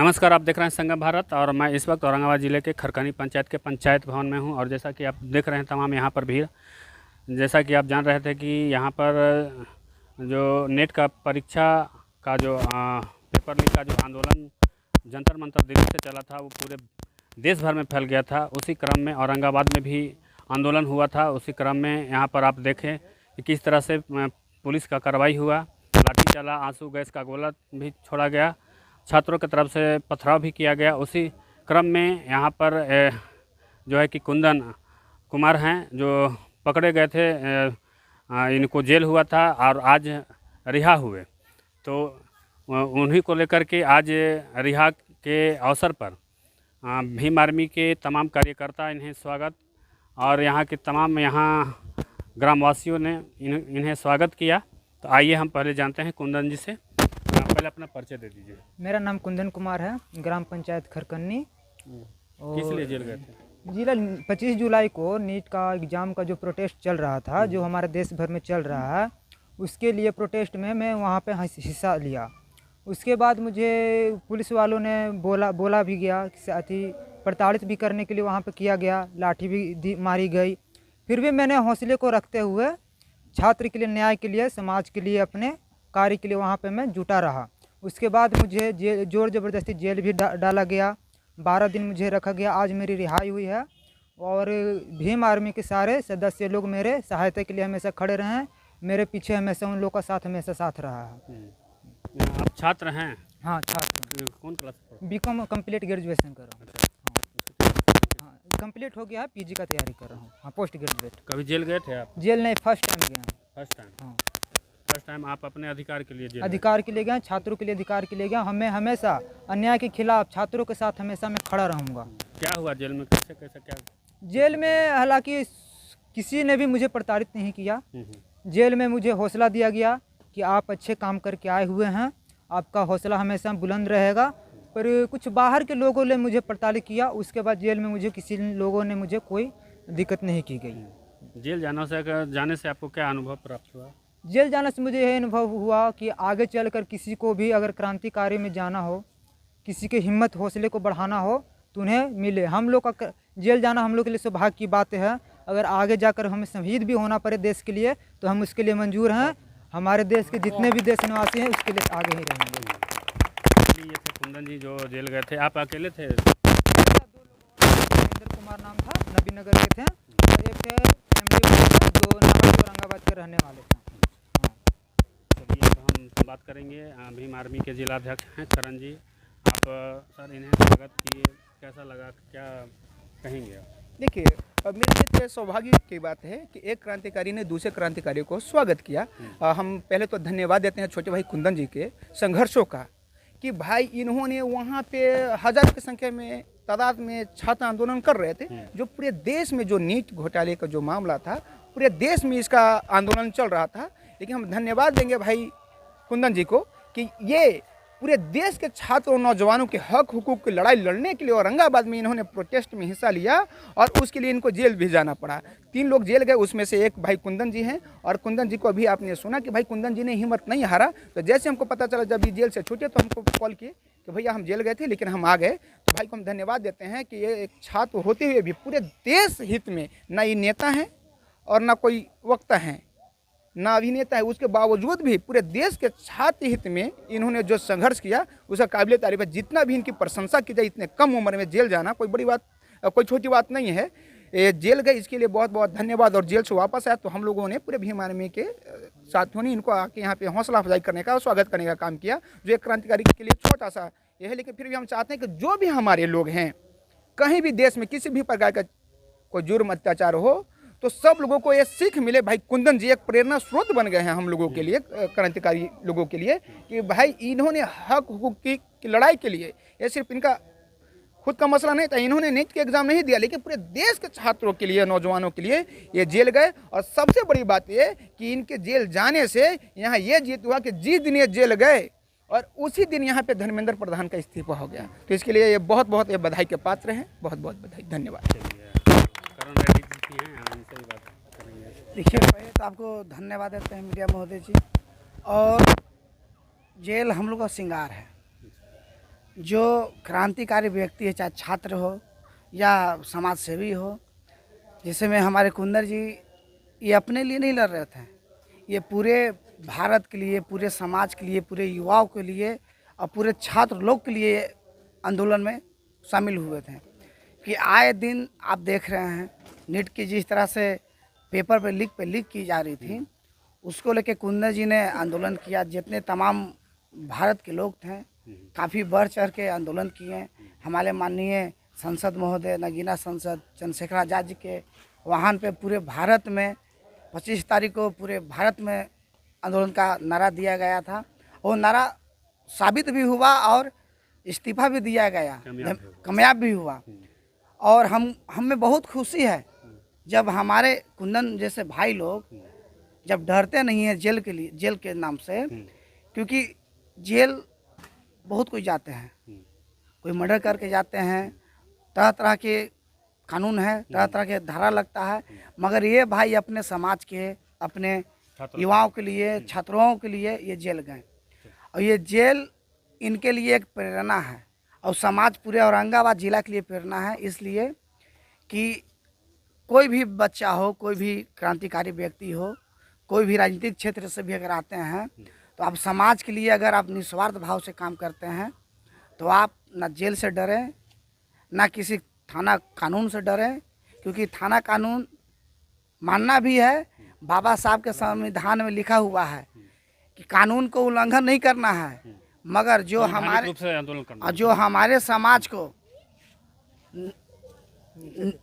नमस्कार, आप देख रहे हैं संगम भारत और मैं इस वक्त औरंगाबाद ज़िले के खरकनी पंचायत के पंचायत भवन में हूं। और जैसा कि आप देख रहे हैं तमाम यहां पर भीड़, जैसा कि आप जान रहे थे कि यहां पर जो नेट का परीक्षा का जो पेपर लीक का जो आंदोलन जंतर मंतर दिल्ली से चला था वो पूरे देश भर में फैल गया था। उसी क्रम में औरंगाबाद में भी आंदोलन हुआ था। उसी क्रम में यहाँ पर आप देखें कि किस तरह से पुलिस का कार्रवाई हुआ, लाठी चला, आंसू गैस का गोला भी छोड़ा गया, छात्रों की तरफ से पथराव भी किया गया। उसी क्रम में यहाँ पर जो है कि कुंदन कुमार हैं जो पकड़े गए थे, इनको जेल हुआ था और आज रिहा हुए। तो उन्हीं को लेकर के आज रिहा के अवसर पर भीम आर्मी के तमाम कार्यकर्ता इन्हें स्वागत और यहाँ के तमाम ग्रामवासियों ने इन्हें स्वागत किया। तो आइए हम पहले जानते हैं कुंदन जी से। पहले अपना परिचय दे दीजिए। मेरा नाम कुंदन कुमार है, ग्राम पंचायत खरकन्नी। किस लिए जेल गए थे? जिला 25 जुलाई को नीट का एग्ज़ाम का जो प्रोटेस्ट चल रहा था, जो हमारे देश भर में चल रहा है, उसके लिए प्रोटेस्ट में मैं वहाँ पे हिस्सा लिया। उसके बाद मुझे पुलिस वालों ने बोला भी गया, साथ ही प्रताड़ित भी करने के लिए वहाँ पे किया गया, लाठी भी मारी गई। फिर भी मैंने हौसले को रखते हुए छात्र के लिए, न्याय के लिए, समाज के लिए, अपने कार्य के लिए वहाँ पे मैं जुटा रहा। उसके बाद मुझे जोर ज़बरदस्ती जेल भी डाला गया, 12 दिन मुझे रखा गया। आज मेरी रिहाई हुई है और भीम आर्मी के सारे सदस्य लोग मेरे सहायता के लिए हमेशा खड़े रहे हैं। मेरे पीछे हमेशा उन लोगों का साथ हमेशा साथ रहा है। आप छात्र हैं? हाँ, छात्र। कौन क्लास? बीकॉम कंप्लीट ग्रेजुएशन कर रहा हूँ। हाँ, कंप्लीट हो गया है, पीजी का तैयारी कर रहा हूँ। हाँ, पोस्ट ग्रेजुएट। कभी जेल गए थे आप? जेल नहीं, फर्स्ट टाइम गया हूँ। First time? हाँ, फर्स्ट टाइम आप अपने अधिकार के लिए जेल? अधिकार के लिए गया, छात्रों के लिए अधिकार के लिए गया। हमें हमेशा अन्याय के खिलाफ छात्रों के साथ हमेशा मैं खड़ा रहूँगा। क्या हुआ जेल में? कैसे कैसे क्या? जेल में हालांकि किसी ने भी मुझे प्रताड़ित नहीं किया। जेल में मुझे हौसला दिया गया कि आप अच्छे काम करके आए हुए हैं, आपका हौसला हमेशा बुलंद रहेगा। पर कुछ बाहर के लोगों ने मुझे प्रताड़ित किया। उसके बाद जेल में मुझे किसी लोगों ने मुझे कोई दिक्कत नहीं की गई। जेल जाने से आपको क्या अनुभव प्राप्त हुआ? जेल जाने से मुझे यह अनुभव हुआ कि आगे चलकर किसी को भी अगर क्रांतिकारी में जाना हो, किसी के हिम्मत हौसले को बढ़ाना हो तो उन्हें मिले। हम लोग का जेल जाना हम लोग के लिए सौभाग्य की बात है। अगर आगे जाकर हमें शहीद भी होना पड़े देश के लिए तो हम उसके लिए मंजूर हैं। हमारे देश के जितने भी देश निवासी हैं उसके लिए आगे ही रहेंगे। ये थे कुंदन जी जो जेल गए थे। आप अकेले थे? नरेंद्र कुमार नाम था, नबी नगर के थे, और एक थे फैमिली जो औरंगाबाद के रहने वाले थे। चलिए अब हम बात करेंगे भीम आर्मी के जिलाध्यक्ष हैं करण जी। आप सर इन्हें स्वागत किए, कैसा लगा, क्या कहेंगे? देखिए, मेरे लिए तो सौभाग्य की बात है कि एक क्रांतिकारी ने दूसरे क्रांतिकारी को स्वागत किया। हम पहले तो धन्यवाद देते हैं छोटे भाई कुंदन जी के संघर्षों का, कि भाई इन्होंने वहाँ पे हज़ारों की संख्या में तादाद में छात्र आंदोलन कर रहे थे। जो पूरे देश में जो नीट घोटाले का जो मामला था, पूरे देश में इसका आंदोलन चल रहा था। लेकिन हम धन्यवाद देंगे भाई कुंदन जी को कि ये पूरे देश के छात्र और नौजवानों के हक हुकूक की लड़ाई लड़ने के लिए औरंगाबाद में इन्होंने प्रोटेस्ट में हिस्सा लिया और उसके लिए इनको जेल भी जाना पड़ा। 3 लोग जेल गए, उसमें से एक भाई कुंदन जी हैं। और कुंदन जी को अभी आपने सुना कि भाई कुंदन जी ने हिम्मत नहीं हारा। तो जैसे हमको पता चला जब ये जेल से छूटे तो हमको कॉल किए कि भैया हम जेल गए थे लेकिन हम आ गए। तो भाई को हम धन्यवाद देते हैं कि ये एक छात्र होते हुए भी पूरे देश हित में ना ये नेता हैं और ना कोई वक्ता हैं, ना अभिनेता है, उसके बावजूद भी पूरे देश के छात्र हित में इन्होंने जो संघर्ष किया उसका काबिल तारीफ है। जितना भी इनकी प्रशंसा की जाए, इतने कम उम्र में जेल जाना कोई बड़ी बात, कोई छोटी बात नहीं है। ये जेल गए इसके लिए बहुत बहुत धन्यवाद। और जेल से वापस आया तो हम लोगों ने पूरे भीम आर्मी के साथियों ने इनको आके यहाँ पे हौसला अफजाई करने का और स्वागत करने का काम किया, जो एक क्रांतिकारी के लिए छोटा सा यह है। लेकिन फिर भी हम चाहते हैं कि जो भी हमारे लोग हैं, कहीं भी देश में किसी भी प्रकार का कोई जुर्म अत्याचार हो तो सब लोगों को ये सीख मिले। भाई कुंदन जी एक प्रेरणा स्रोत बन गए हैं हम लोगों के लिए, क्रांतिकारी लोगों के लिए, कि भाई इन्होंने हक हुकूक की लड़ाई के लिए, ये सिर्फ इनका खुद का मसला नहीं था, इन्होंने नीट के एग्जाम नहीं दिया लेकिन पूरे देश के छात्रों के लिए, नौजवानों के लिए ये जेल गए। और सबसे बड़ी बात ये कि इनके जेल जाने से यहाँ ये जीत हुआ कि जिस दिन ये जेल गए और उसी दिन यहाँ पे धर्मेंद्र प्रधान का इस्तीफा हो गया। तो इसके लिए ये बहुत बहुत ये बधाई के पात्र हैं। बहुत बहुत बधाई, धन्यवाद। देखिए, पहले तो आपको धन्यवाद देते हैं मीडिया महोदय जी। और जेल हम लोग का श्रृंगार है। जो क्रांतिकारी व्यक्ति है, चाहे छात्र हो या समाज सेवी हो, जैसे में हमारे कुंदन जी, ये अपने लिए नहीं लड़ रहे थे, ये पूरे भारत के लिए, पूरे समाज के लिए, पूरे युवाओं के लिए और पूरे छात्र लोग के लिए आंदोलन में शामिल हुए थे। कि आए दिन आप देख रहे हैं नीट की जिस तरह से पेपर पे लीक की जा रही थी, उसको लेके कुंदन जी ने आंदोलन किया। जितने तमाम भारत के लोग थे काफ़ी बढ़ चढ़ के आंदोलन किए। हमारे माननीय संसद महोदय, नगीना संसद चंद्रशेखर आज़ाद जी के वाहन पे पूरे भारत में 25 तारीख को पूरे भारत में आंदोलन का नारा दिया गया था। वो नारा साबित भी हुआ और इस्तीफा भी दिया गया, कामयाब भी हुआ। और हमें बहुत खुशी है जब हमारे कुंदन जैसे भाई लोग जब डरते नहीं है जेल के लिए, जेल के नाम से, क्योंकि जेल बहुत कोई जाते हैं, कोई मर्डर करके जाते हैं, तरह तरह के कानून है, तरह तरह के धारा लगता है, मगर ये भाई अपने समाज के, अपने युवाओं के लिए, छात्रों के लिए ये जेल गए। और ये जेल इनके लिए एक प्रेरणा है और समाज पूरे औरंगाबाद जिला के लिए प्रेरणा है। इसलिए कि कोई भी बच्चा हो, कोई भी क्रांतिकारी व्यक्ति हो, कोई भी राजनीतिक क्षेत्र से भी अगर आते हैं तो आप समाज के लिए अगर आप निस्वार्थ भाव से काम करते हैं तो आप ना जेल से डरें, ना किसी थाना कानून से डरें, क्योंकि थाना कानून मानना भी है। बाबा साहब के संविधान में लिखा हुआ है कि कानून को उल्लंघन नहीं करना है, मगर जो हमारे समाज को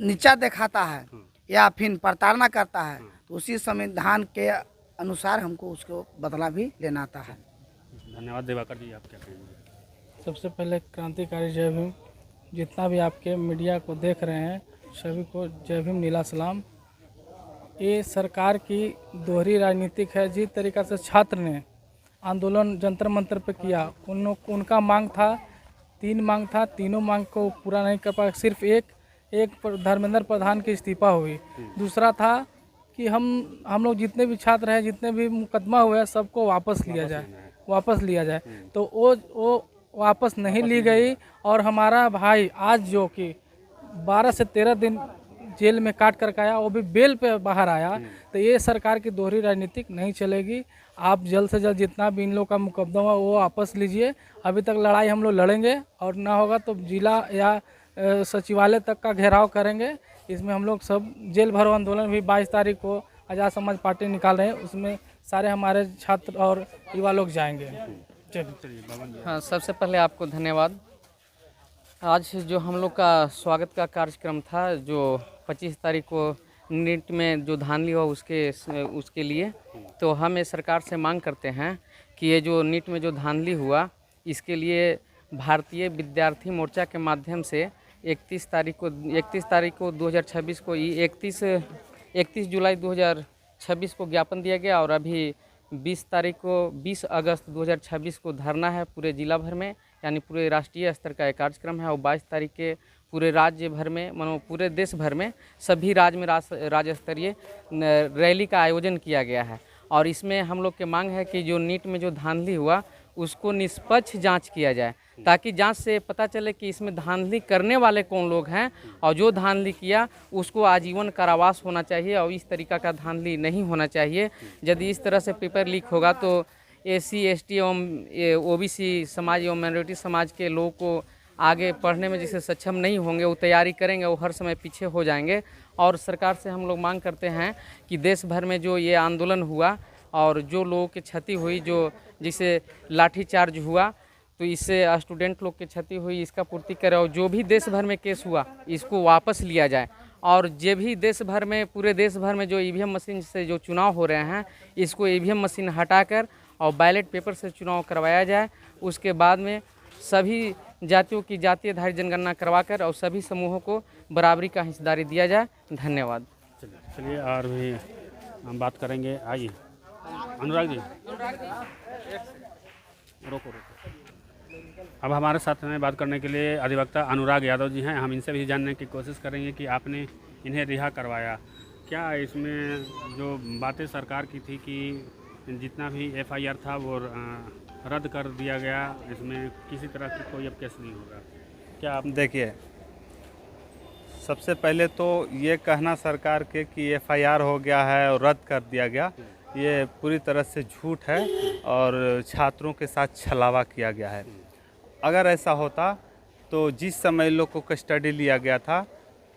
नीचा दिखाता है या फिर प्रताड़ना करता है तो उसी संविधान के अनुसार हमको उसको बदला भी लेना आता है। धन्यवाद। दिवाकर जी, आप क्या कहेंगे? सबसे पहले क्रांतिकारी जय भीम। जितना भी आपके मीडिया को देख रहे हैं सभी को जय भीम, नीला सलाम। ये सरकार की दोहरी राजनीतिक है। जिस तरीक़ा से छात्र ने आंदोलन जंतर मंतर पे किया, उनका मांग था, 3 मांग था, तीनों मांग को पूरा नहीं कर पाए। सिर्फ एक धर्मेंद्र प्रधान की इस्तीफा हुई। दूसरा था कि हम लोग जितने भी छात्र हैं, जितने भी मुकदमा हुए हैं, सबको वापस लिया जाए। तो वो वापस नहीं ली गई। और हमारा भाई आज जो कि 12 से 13 दिन जेल में काट कर आया, वो भी बेल पे बाहर आया। तो ये सरकार की दोहरी राजनीतिक नहीं चलेगी। आप जल्द से जल्द जितना भी इन लोग का मुकदमा वो वापस लीजिए। अभी तक लड़ाई हम लोग लड़ेंगे और ना होगा तो जिला या सचिवालय तक का घेराव करेंगे। इसमें हम लोग सब जेल भरो आंदोलन भी 22 तारीख को आज़ाद समाज पार्टी निकाल रहे हैं, उसमें सारे हमारे छात्र और युवा लोग जाएंगे। हाँ, सबसे पहले आपको धन्यवाद। आज जो हम लोग का स्वागत का कार्यक्रम था, जो 25 तारीख को नीट में जो धांधली हुआ उसके लिए, तो हम इस सरकार से मांग करते हैं कि ये जो नीट में जो धांधली हुआ, इसके लिए भारतीय विद्यार्थी मोर्चा के माध्यम से 31 तारीख को 2026 को 31 जुलाई 2026 को ज्ञापन दिया गया। और अभी 20 अगस्त 2026 को धरना है पूरे जिला भर में, यानी पूरे राष्ट्रीय स्तर का एक कार्यक्रम है। और 22 तारीख के पूरे राज्य भर में, पूरे देश भर में सभी राज्य में राज्य स्तरीय रैली का आयोजन किया गया है। और इसमें हम लोग के मांग है कि जो नीट में जो धांधली हुआ उसको निष्पक्ष जांच किया जाए, ताकि जांच से पता चले कि इसमें धांधली करने वाले कौन लोग हैं, और जो धांधली किया उसको आजीवन कारावास होना चाहिए और इस तरीका का धांधली नहीं होना चाहिए। यदि इस तरह से पेपर लीक होगा तो SC ST एवं OBC समाज एवं माइनॉरिटी समाज के लोगों को आगे पढ़ने में जिसे सक्षम नहीं होंगे, वो तैयारी करेंगे, वो हर समय पीछे हो जाएंगे। और सरकार से हम लोग मांग करते हैं कि देश भर में जो ये आंदोलन हुआ और जो लोगों की क्षति हुई, जो जिसे लाठीचार्ज हुआ, तो इससे स्टूडेंट लोग की क्षति हुई, इसका पूर्ति करें। और जो भी देश भर में केस हुआ इसको वापस लिया जाए। और जो भी देश भर में, पूरे देश भर में जो EVM मशीन से जो चुनाव हो रहे हैं, इसको EVM मशीन हटाकर और बैलेट पेपर से चुनाव करवाया जाए। उसके बाद में सभी जातियों की जातीय आधारित जनगणना करवाकर और सभी समूहों को बराबरी का हिस्सेदारी दिया जाए। धन्यवाद। चलिए और भी हम बात करेंगे। आइए अनुराग जी, रोको। अब हमारे साथ में बात करने के लिए अधिवक्ता अनुराग यादव जी हैं। हम इनसे भी जानने की कोशिश करेंगे कि आपने इन्हें रिहा करवाया, क्या इसमें जो बातें सरकार की थी कि जितना भी FIR था वो रद्द कर दिया गया, इसमें किसी तरह की कोई अब केस नहीं होगा, क्या आप देखिए, सबसे पहले तो ये कहना सरकार के कि एफआईआर हो गया है और रद्द कर दिया गया, ये पूरी तरह से झूठ है और छात्रों के साथ छलावा किया गया है। अगर ऐसा होता तो जिस समय इन लोग को कस्टडी लिया गया था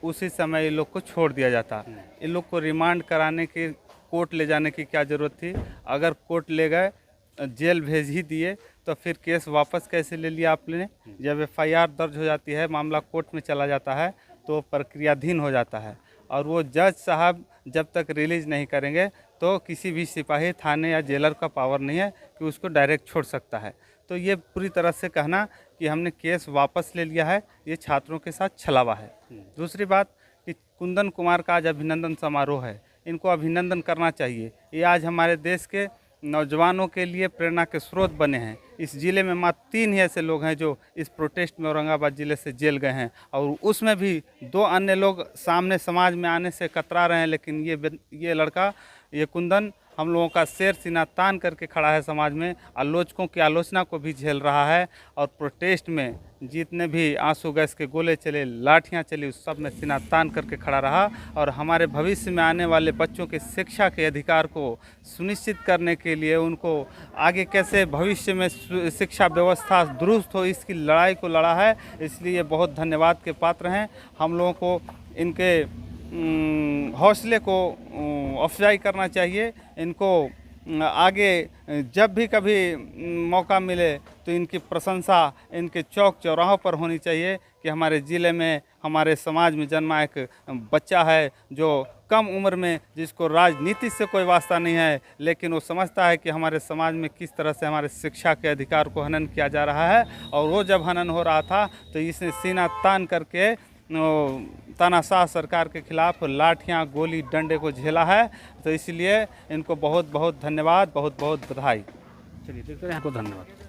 उसी समय इन लोग को छोड़ दिया जाता। इन लोग को रिमांड कराने की, कोर्ट ले जाने की क्या ज़रूरत थी? अगर कोर्ट ले गए, जेल भेज ही दिए, तो फिर केस वापस कैसे ले लिया आपने? जब एफआईआर दर्ज हो जाती है, मामला कोर्ट में चला जाता है तो प्रक्रियाधीन हो जाता है और वो जज साहब जब तक रिलीज़ नहीं करेंगे तो किसी भी सिपाही, थाने या जेलर का पावर नहीं है कि उसको डायरेक्ट छोड़ सकता है। तो ये पूरी तरह से कहना कि हमने केस वापस ले लिया है, ये छात्रों के साथ छलावा है। दूसरी बात कि कुंदन कुमार का आज अभिनंदन समारोह है, इनको अभिनंदन करना चाहिए। ये आज हमारे देश के नौजवानों के लिए प्रेरणा के स्रोत बने हैं। इस ज़िले में मात्र 3 ही ऐसे लोग हैं जो इस प्रोटेस्ट में औरंगाबाद ज़िले से जेल गए हैं और उसमें भी 2 अन्य लोग सामने समाज में आने से कतरा रहे हैं, लेकिन ये लड़का, ये कुंदन हम लोगों का शेर सीना तान करके खड़ा है समाज में, आलोचकों की आलोचना को भी झेल रहा है और प्रोटेस्ट में जितने भी आंसू गैस के गोले चले, लाठियां चली, उस सब में सीना तान करके खड़ा रहा और हमारे भविष्य में आने वाले बच्चों के शिक्षा के अधिकार को सुनिश्चित करने के लिए, उनको आगे कैसे भविष्य में शिक्षा व्यवस्था दुरुस्त हो, इसकी लड़ाई को लड़ा है। इसलिए बहुत धन्यवाद के पात्र हैं। हम लोगों को इनके हौसले को अफजाई करना चाहिए। इनको आगे जब भी कभी मौका मिले तो इनकी प्रशंसा इनके चौक चौराहों पर होनी चाहिए कि हमारे ज़िले में, हमारे समाज में जन्मा एक बच्चा है जो कम उम्र में, जिसको राजनीति से कोई वास्ता नहीं है, लेकिन वो समझता है कि हमारे समाज में किस तरह से हमारे शिक्षा के अधिकार को हनन किया जा रहा है। और वो जब हनन हो रहा था तो इसने सीना तान करके तानाशाह सरकार के खिलाफ लाठियां, गोली, डंडे को झेला है। तो इसलिए इनको बहुत बहुत धन्यवाद, बहुत बहुत बधाई। चलिए देखते हैं, आपको धन्यवाद।